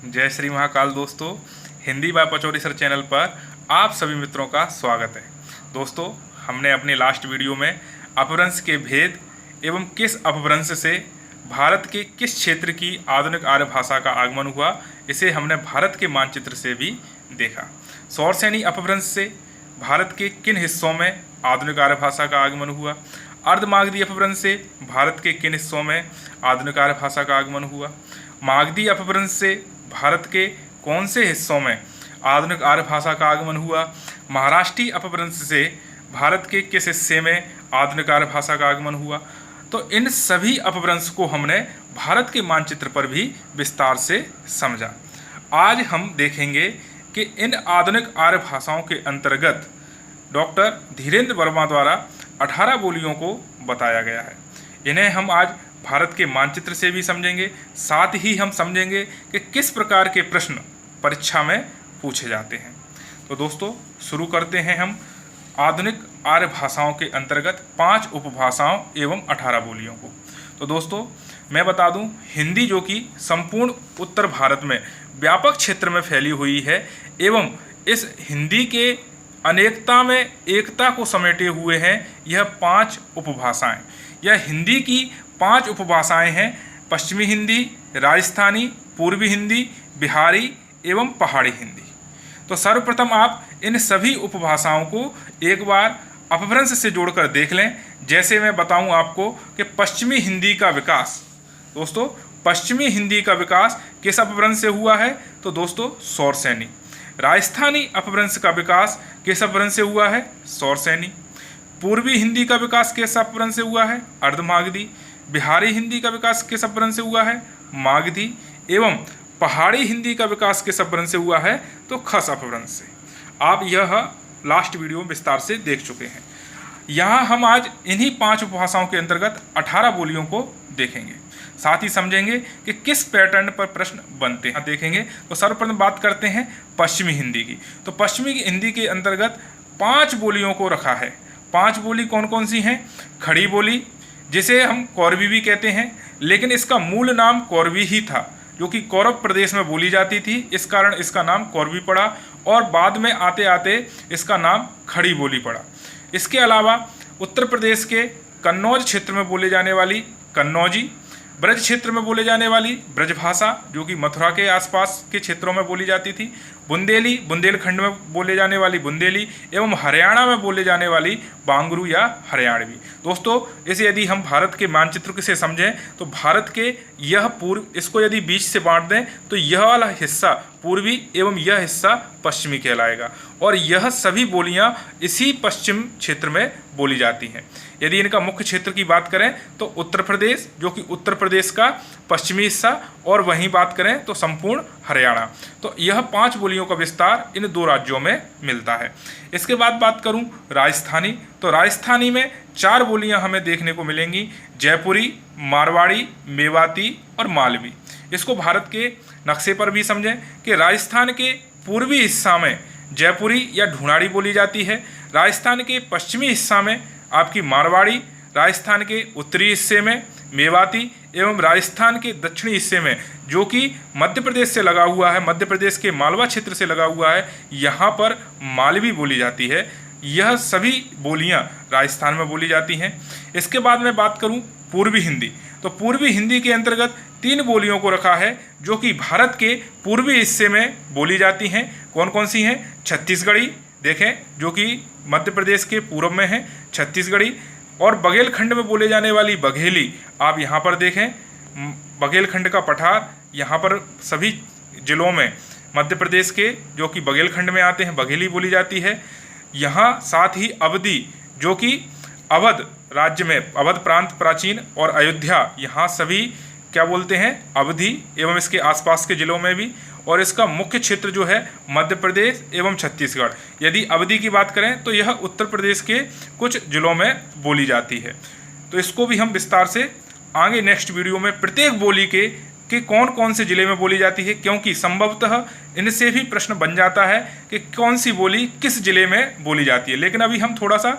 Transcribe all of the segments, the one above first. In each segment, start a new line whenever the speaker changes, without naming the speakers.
जय श्री महाकाल दोस्तों। Hindi by Pachauri sir channel पर आप सभी मित्रों का स्वागत है। दोस्तों, हमने अपने लास्ट वीडियो में अपभ्रंश के भेद एवं किस अपभ्रंश से भारत के किस क्षेत्र की आधुनिक आर्य भाषा का आगमन हुआ, इसे हमने भारत के मानचित्र से भी देखा। सौरसेनी अपभ्रंश से भारत के किन हिस्सों में आधुनिक आर्य भाषा का आगमन हुआ, अर्धमागधी अपभ्रंश से भारत के किन हिस्सों में आधुनिक आर्य भाषा का आगमन हुआ, मागधी अपभ्रंश से भारत के कौन से हिस्सों में आधुनिक आर्य भाषा का आगमन हुआ, महाराष्ट्री अपभ्रंश से भारत के किस हिस्से में आधुनिक आर्य भाषा का आगमन हुआ। तो इन सभी अपभ्रंश को हमने भारत के मानचित्र पर भी विस्तार से समझा। आज हम देखेंगे कि इन आधुनिक आर्य भाषाओं के अंतर्गत डॉक्टर धीरेन्द्र वर्मा द्वारा 18 बोलियों को बताया गया है। इन्हें हम आज भारत के मानचित्र से भी समझेंगे, साथ ही हम समझेंगे कि किस प्रकार के प्रश्न परीक्षा में पूछे जाते हैं। तो दोस्तों, शुरू करते हैं हम आधुनिक आर्य भाषाओं के अंतर्गत 5 उपभाषाओं एवं 18 बोलियों को। तो दोस्तों, मैं बता दूं, हिंदी जो कि संपूर्ण उत्तर भारत में व्यापक क्षेत्र में फैली हुई है एवं इस हिंदी के अनेकता में एकता को समेटे हुए हैं यह 5 उपभाषाएं। यह हिंदी की 5 उपभाषाएं हैं: पश्चिमी हिंदी, राजस्थानी, पूर्वी हिंदी, बिहारी एवं पहाड़ी हिंदी। तो सर्वप्रथम आप इन सभी उपभाषाओं को एक बार अपभ्रंश से जोड़कर देख लें। जैसे मैं बताऊं आपको कि पश्चिमी हिंदी का विकास, दोस्तों पश्चिमी हिंदी का विकास किस अपभ्रंश से हुआ है? तो दोस्तों सौरसेनी। राजस्थानी अपभ्रंश का विकास किस अपभ्रंश से हुआ है? सौरसेनी। पूर्वी हिंदी का विकास किस अपभ्रंश से हुआ है? अर्धमागधी। बिहारी हिंदी का विकास किस अपभ्रंश से हुआ है? मागधी। एवं पहाड़ी हिंदी का विकास किस अपभ्रंश से हुआ है? तो खस अपभ्रंश से। आप यह लास्ट वीडियो में विस्तार से देख चुके हैं। यहाँ हम आज इन्हीं 5 उपभाषाओं के अंतर्गत 18 बोलियों को देखेंगे, साथ ही समझेंगे कि किस पैटर्न पर प्रश्न बनते हैं देखेंगे। तो सर्वप्रथम बात करते हैं पश्चिमी हिंदी की। तो पश्चिमी हिंदी के अंतर्गत 5 बोलियों को रखा है। 5 बोली कौन कौन सी हैं? खड़ी बोली, जिसे हम कौरवी भी कहते हैं, लेकिन इसका मूल नाम कौरवी ही था, जो कि कौरव प्रदेश में बोली जाती थी। इस कारण इसका नाम कौरवी पड़ा और बाद में आते आते इसका नाम खड़ी बोली पड़ा। इसके अलावा उत्तर प्रदेश के कन्नौज क्षेत्र में बोले जाने वाली कन्नौजी, ब्रज क्षेत्र में बोले जाने वाली ब्रजभाषा, जो कि मथुरा के आसपास के क्षेत्रों में बोली जाती थी, बुंदेली, बुंदेलखंड में बोले जाने वाली बुंदेली, एवं हरियाणा में बोले जाने वाली बांगरू या हरियाणवी। दोस्तों, इसे यदि हम भारत के मानचित्र से समझें तो भारत के यह पूर्व, इसको यदि बीच से बांट दें तो यह वाला हिस्सा पूर्वी एवं यह हिस्सा पश्चिमी कहलाएगा, और यह सभी बोलियां इसी पश्चिम क्षेत्र में बोली जाती हैं। यदि इनका मुख्य क्षेत्र की बात करें तो उत्तर प्रदेश, जो कि उत्तर प्रदेश का पश्चिमी हिस्सा, और वहीं बात करें तो संपूर्ण हरियाणा। तो यह 5 बोलियों का विस्तार इन 2 राज्यों में मिलता है। इसके बाद बात करूं राजस्थानी, तो राजस्थानी में 4 बोलियां हमें देखने को मिलेंगी: जयपुरी, मारवाड़ी, मेवाती और मालवी। इसको भारत के नक्शे पर भी समझें कि राजस्थान के पूर्वी हिस्सा में जयपुरी या ढूंढाड़ी बोली जाती है, राजस्थान के पश्चिमी हिस्सा में आपकी मारवाड़ी, राजस्थान के उत्तरी हिस्से में मेवाती एवं राजस्थान के दक्षिणी हिस्से में, जो कि मध्य प्रदेश से लगा हुआ है, मध्य प्रदेश के मालवा क्षेत्र से लगा हुआ है, यहाँ पर मालवी बोली जाती है। यह सभी बोलियाँ राजस्थान में बोली जाती हैं। इसके बाद मैं बात करूँ पूर्वी हिंदी, तो पूर्वी हिंदी के अंतर्गत 3 बोलियों को रखा है जो कि भारत के पूर्वी हिस्से में बोली जाती हैं। कौन कौन सी हैं? छत्तीसगढ़ी, देखें, जो कि मध्य प्रदेश के पूर्व में है, छत्तीसगढ़ी, और बघेलखंड में बोले जाने वाली बघेली। आप यहाँ पर देखें, बघेलखंड का पठार, यहाँ पर सभी जिलों में मध्य प्रदेश के जो कि बघेलखंड में आते हैं बघेली बोली जाती है। यहाँ साथ ही अवधी, जो कि अवध राज्य में, अवध प्रांत प्राचीन, और अयोध्या, यहाँ सभी क्या बोलते हैं? अवधी, एवं इसके आसपास के जिलों में भी। और इसका मुख्य क्षेत्र जो है मध्य प्रदेश एवं छत्तीसगढ़। यदि अवधी की बात करें तो यह उत्तर प्रदेश के कुछ जिलों में बोली जाती है। तो इसको भी हम विस्तार से आगे नेक्स्ट वीडियो में प्रत्येक बोली के कौन कौन से जिले में बोली जाती है, क्योंकि संभवतः इनसे भी प्रश्न बन जाता है कि कौन सी बोली किस जिले में बोली जाती है। लेकिन अभी हम थोड़ा सा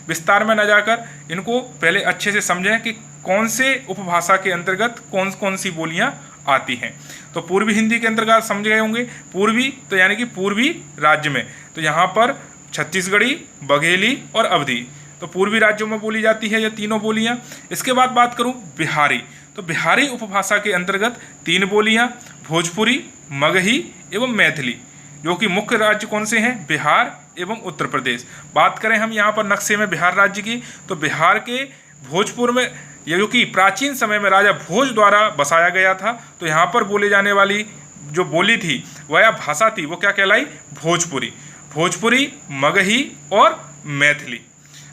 विस्तार में न जाकर इनको पहले अच्छे से समझें कि कौन से उपभाषा के अंतर्गत कौन कौन सी बोलियां आती हैं। तो पूर्वी हिंदी के अंतर्गत समझ गए होंगे, पूर्वी तो यानी कि पूर्वी राज्य में, तो यहाँ पर छत्तीसगढ़ी, बघेली और अवधी, तो पूर्वी राज्यों में बोली जाती है ये तीनों बोलियाँ। इसके बाद बात करूँ बिहारी, तो बिहारी उपभाषा के अंतर्गत 3 बोलियाँ, भोजपुरी, मगही एवं मैथिली, जो कि मुख्य राज्य कौन से हैं, बिहार एवं उत्तर प्रदेश। बात करें हम यहाँ पर नक्शे में बिहार राज्य की, तो बिहार के भोजपुर में, ये जो कि प्राचीन समय में राजा भोज द्वारा बसाया गया था, तो यहाँ पर बोले जाने वाली जो बोली थी वह या भाषा थी वो क्या कहलाई, भोजपुरी। भोजपुरी, मगही और मैथिली।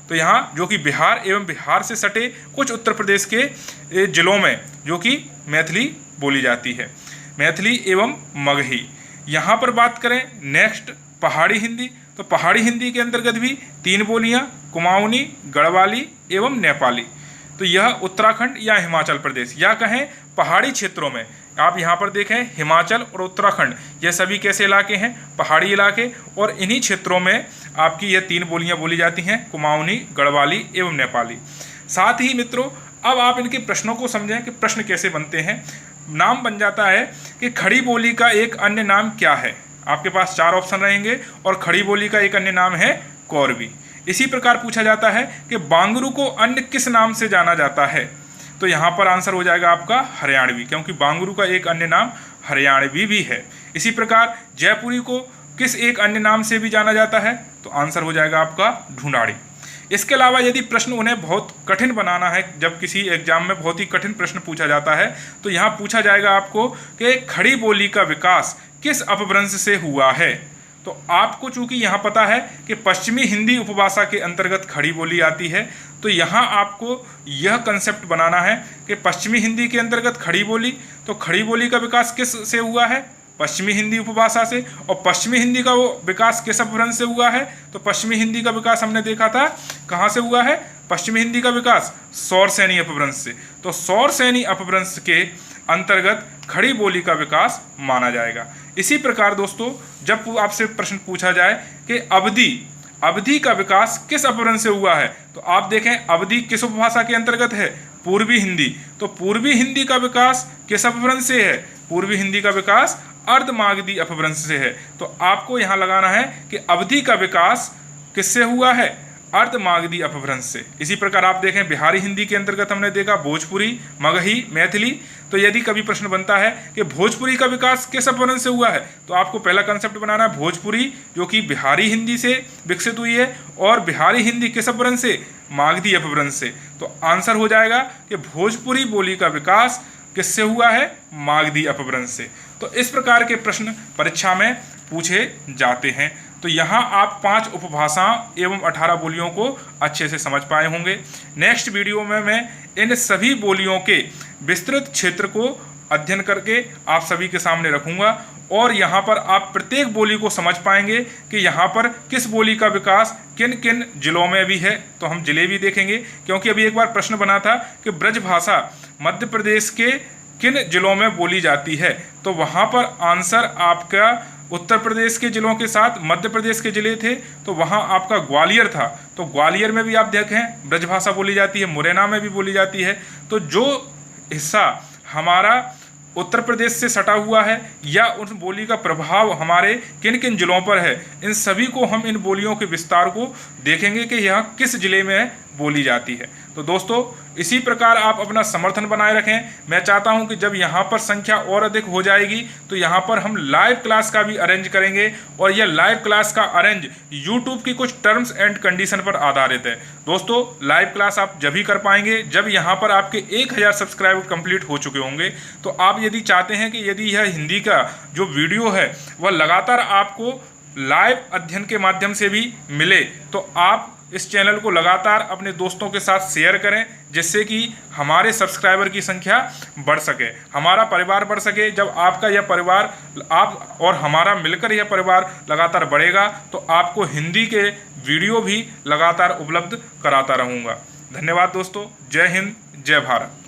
तो यहाँ जो कि बिहार एवं बिहार से सटे कुछ उत्तर प्रदेश के जिलों में जो कि मैथिली बोली जाती है, मैथिली एवं मगही। यहाँ पर बात करें नेक्स्ट पहाड़ी हिंदी, तो पहाड़ी हिंदी के अंतर्गत भी 3 बोलियाँ, कुमाऊनी, गढ़वाली एवं नेपाली। तो यह उत्तराखंड या हिमाचल प्रदेश या कहें पहाड़ी क्षेत्रों में, आप यहाँ पर देखें हिमाचल और उत्तराखंड यह सभी कैसे इलाके हैं, पहाड़ी इलाके, और इन्हीं क्षेत्रों में आपकी यह 3 बोलियाँ बोली जाती हैं, कुमाऊनी, गढ़वाली एवं नेपाली। साथ ही मित्रों अब आप इनके प्रश्नों को समझें कि प्रश्न कैसे बनते हैं। नाम बन जाता है कि खड़ी बोली का एक अन्य नाम क्या है, आपके पास 4 ऑप्शन रहेंगे और खड़ी बोली का एक अन्य नाम है कोरवी। इसी प्रकार पूछा जाता है कि बांगरू को अन्य किस नाम से जाना जाता है, तो यहाँ पर आंसर हो जाएगा आपका हरियाणवी, क्योंकि बांगरू का एक अन्य नाम हरियाणवी भी है। इसी प्रकार जयपुरी को किस एक अन्य नाम से भी जाना जाता है, तो आंसर हो जाएगा आपका ढूंढाड़ी। इसके अलावा यदि प्रश्न उन्हें बहुत कठिन बनाना है, जब किसी एग्जाम में बहुत ही कठिन प्रश्न पूछा जाता है, तो यहाँ पूछा जाएगा आपको कि खड़ी बोली का विकास किस अपभ्रंश से हुआ है। तो आपको चूंकि यहाँ पता है कि पश्चिमी हिंदी उपभाषा के अंतर्गत खड़ी बोली आती है, तो यहाँ आपको यह कंसेप्ट बनाना है कि पश्चिमी हिंदी के अंतर्गत खड़ी बोली, तो खड़ी बोली का विकास किस से हुआ है, पश्चिमी हिंदी उपभाषा से। और पश्चिमी हिंदी का वो विकास किस अपभ्रंश से हुआ है, तो पश्चिमी हिंदी का विकास हमने देखा था कहाँ से हुआ है, पश्चिमी हिंदी का विकास सौरसैनी अपभ्रंश से। तो सौरसैनी अपभ्रंश के अंतर्गत खड़ी बोली का विकास माना जाएगा। इसी प्रकार दोस्तों जब आपसे प्रश्न पूछा जाए कि अवधी का विकास किस अपभ्रंश से हुआ है, तो आप देखें अवधी किस उपभाषा के अंतर्गत है, पूर्वी हिंदी। तो पूर्वी हिंदी का विकास किस अपभ्रंश से है, पूर्वी हिंदी का विकास अर्धमागधी अपभ्रंश से है। तो आपको यहाँ लगाना है कि अवधी का विकास किससे हुआ है, अर्धमागधी अपभ्रंश से। इसी प्रकार आप देखें बिहारी हिंदी के अंतर्गत हमने देखा भोजपुरी, मगही, मैथिली। तो यदि कभी प्रश्न बनता है कि भोजपुरी का विकास किस अपभ्रंश से हुआ है, तो आपको पहला कंसेप्ट बनाना है भोजपुरी जो कि बिहारी हिंदी से विकसित हुई है, और बिहारी हिंदी किस अपभ्रंश से, मागधी अपभ्रंश से। तो आंसर हो जाएगा कि भोजपुरी बोली का विकास किससे हुआ है, मागधी अपभ्रंश से। तो इस प्रकार के प्रश्न परीक्षा में पूछे जाते हैं। तो यहाँ आप 5 उपभाषाओं एवं 18 बोलियों को अच्छे से समझ पाए होंगे। नेक्स्ट वीडियो में मैं इन सभी बोलियों के विस्तृत क्षेत्र को अध्ययन करके आप सभी के सामने रखूँगा, और यहाँ पर आप प्रत्येक बोली को समझ पाएंगे कि यहाँ पर किस बोली का विकास किन किन जिलों में भी है। तो हम जिले भी देखेंगे, क्योंकि अभी एक बार प्रश्न बना था कि ब्रज भाषा मध्य प्रदेश के किन जिलों में बोली जाती है, तो वहाँ पर आंसर आपका उत्तर प्रदेश के जिलों के साथ मध्य प्रदेश के जिले थे, तो वहाँ आपका ग्वालियर था। तो ग्वालियर में भी आप देखें ब्रजभाषा बोली जाती है, मुरैना में भी बोली जाती है। तो जो हिस्सा हमारा उत्तर प्रदेश से सटा हुआ है या उन बोली का प्रभाव हमारे किन किन जिलों पर है, इन सभी को हम इन बोलियों के विस्तार को देखेंगे कि यह किस जिले में बोली जाती है। तो दोस्तों इसी प्रकार आप अपना समर्थन बनाए रखें। मैं चाहता हूं कि जब यहां पर संख्या और अधिक हो जाएगी तो यहां पर हम लाइव क्लास का भी अरेंज करेंगे, और यह लाइव क्लास का अरेंज यूट्यूब की कुछ टर्म्स एंड कंडीशन पर आधारित है। दोस्तों लाइव क्लास आप जब ही कर पाएंगे जब यहां पर आपके 1000 सब्सक्राइबर कंप्लीट हो चुके होंगे। तो आप यदि चाहते हैं कि यदि यह हिंदी का जो वीडियो है वह लगातार आपको लाइव अध्ययन के माध्यम से भी मिले, तो आप इस चैनल को लगातार अपने दोस्तों के साथ शेयर करें, जिससे कि हमारे सब्सक्राइबर की संख्या बढ़ सके, हमारा परिवार बढ़ सके। जब आपका यह परिवार, आप और हमारा मिलकर यह परिवार लगातार बढ़ेगा, तो आपको हिंदी के वीडियो भी लगातार उपलब्ध कराता रहूँगा। धन्यवाद दोस्तों। जय हिंद, जय भारत।